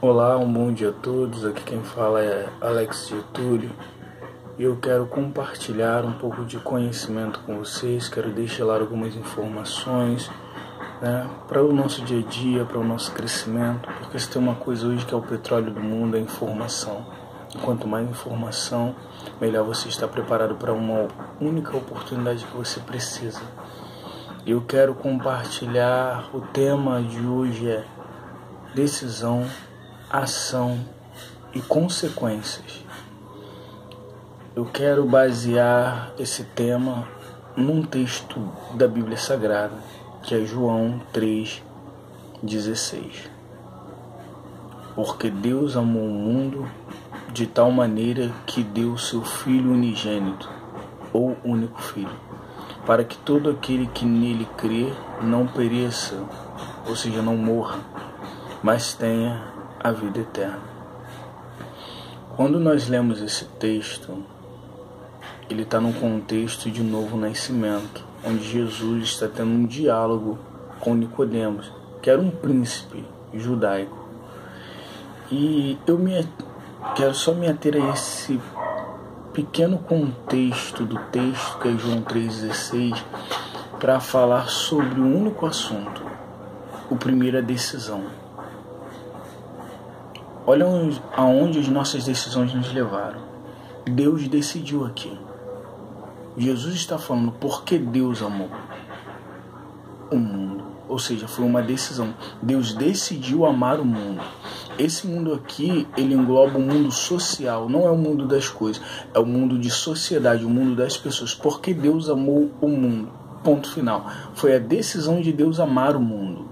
Olá, um bom dia a todos. Aqui quem fala é Alex Getúlio e eu quero compartilhar um pouco de conhecimento com vocês. Quero deixar lá algumas informações, para o nosso dia a dia, para o nosso crescimento, porque se tem uma coisa hoje que é o petróleo do mundo, é a informação. E quanto mais informação, melhor você está preparado para uma única oportunidade que você precisa. Eu quero compartilhar, o tema de hoje é decisão, ação e consequências. Eu quero basear esse tema num texto da Bíblia Sagrada, que é João 3,16. Porque Deus amou o mundo de tal maneira que deu seu Filho unigênito, ou único Filho, para que todo aquele que nele crê não pereça, ou seja, não morra, mas tenha a vida eterna. Quando nós lemos esse texto, ele está num contexto de novo nascimento, onde Jesus está tendo um diálogo com Nicodemos, que era um príncipe judaico. E eu quero só me ater a esse pequeno contexto do texto, que é João 3,16, para falar sobre um único assunto. O primeiro é decisão. Olha aonde as nossas decisões nos levaram. Deus decidiu aqui. Jesus está falando porque Deus amou o mundo. Ou seja, foi uma decisão. Deus decidiu amar o mundo. Esse mundo aqui, ele engloba o mundo social. Não é o mundo das coisas. É o mundo de sociedade, o mundo das pessoas. Porque Deus amou o mundo. Ponto final. Foi a decisão de Deus amar o mundo.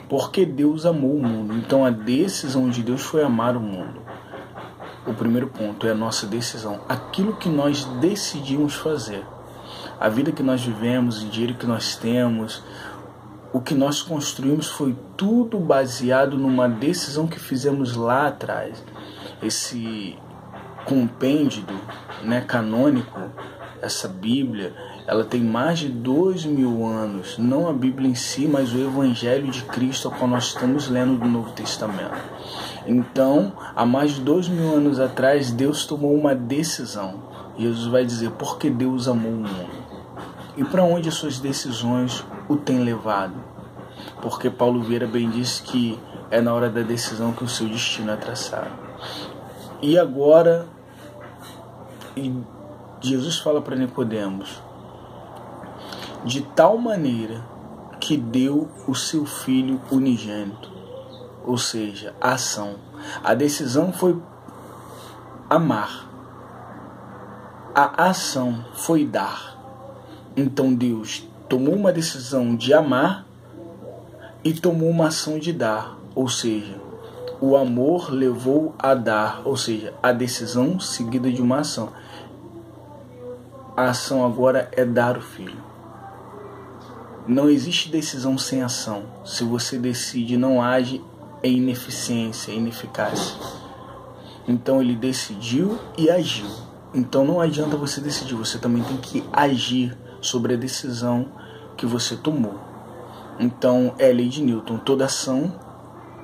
Porque Deus amou o mundo. Então a decisão de Deus foi amar o mundo. O primeiro ponto é a nossa decisão. Aquilo que nós decidimos fazer. A vida que nós vivemos, o dinheiro que nós temos, o que nós construímos foi tudo baseado numa decisão que fizemos lá atrás. Esse compêndio, canônico, essa Bíblia, ela tem mais de 2.000 anos. Não a Bíblia em si, mas o Evangelho de Cristo, ao qual nós estamos lendo do Novo Testamento. Então, há mais de 2.000 anos atrás, Deus tomou uma decisão. Jesus vai dizer, porque Deus amou o mundo. E para onde as suas decisões o têm levado? Porque Paulo Vieira bem disse que é na hora da decisão que o seu destino é traçado. E agora, Jesus fala para Nicodemos, de tal maneira que deu o seu Filho unigênito, ou seja, a ação. A decisão foi amar, a ação foi dar. Então Deus tomou uma decisão de amar e tomou uma ação de dar, ou seja, o amor levou a dar, ou seja, a decisão seguida de uma ação. A ação agora é dar o Filho. Não existe decisão sem ação. Se você decide e não age, é ineficiência, é ineficácia. Então ele decidiu e agiu. Então não adianta você decidir, você também tem que agir sobre a decisão que você tomou. Então é a lei de Newton, toda ação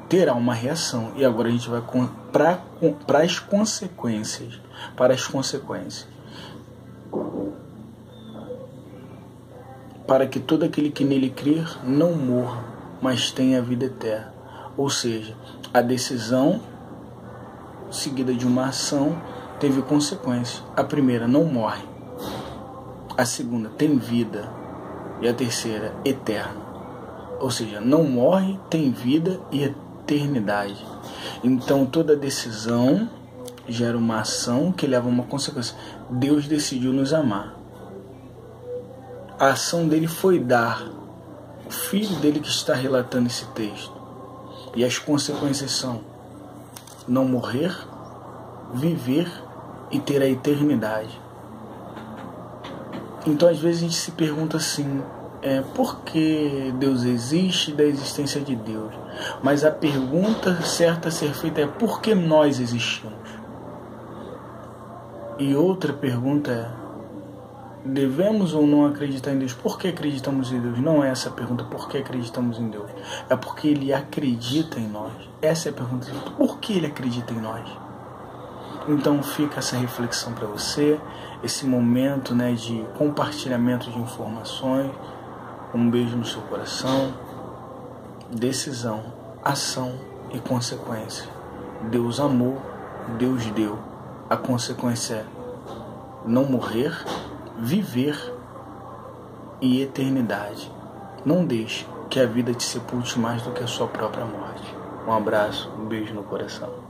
terá uma reação. E agora a gente vai para as consequências. Para que todo aquele que nele crer não morra, mas tenha a vida eterna. Ou seja, a decisão seguida de uma ação teve consequência. A primeira, não morre. A segunda, tem vida. E a terceira, eterna. Ou seja, não morre, tem vida e eternidade. Então toda decisão gera uma ação que leva a uma consequência. Deus decidiu nos amar. A ação dele foi dar o Filho dele, que está relatando esse texto. E as consequências são não morrer, viver e ter a eternidade. Então às vezes a gente se pergunta assim, por que Deus existe, da existência de Deus? Mas a pergunta certa a ser feita é por que nós existimos? E outra pergunta é, devemos ou não acreditar em Deus? Por que acreditamos em Deus? Não é essa a pergunta, por que acreditamos em Deus? É porque Ele acredita em nós. Essa é a pergunta. Por que Ele acredita em nós? Então fica essa reflexão para você, esse momento, né, de compartilhamento de informações. Um beijo no seu coração. Decisão, ação e consequência. Deus amou, Deus deu. A consequência é não morrer, viver e eternidade. Não deixe que a vida te sepulte mais do que a sua própria morte. Um abraço, um beijo no coração.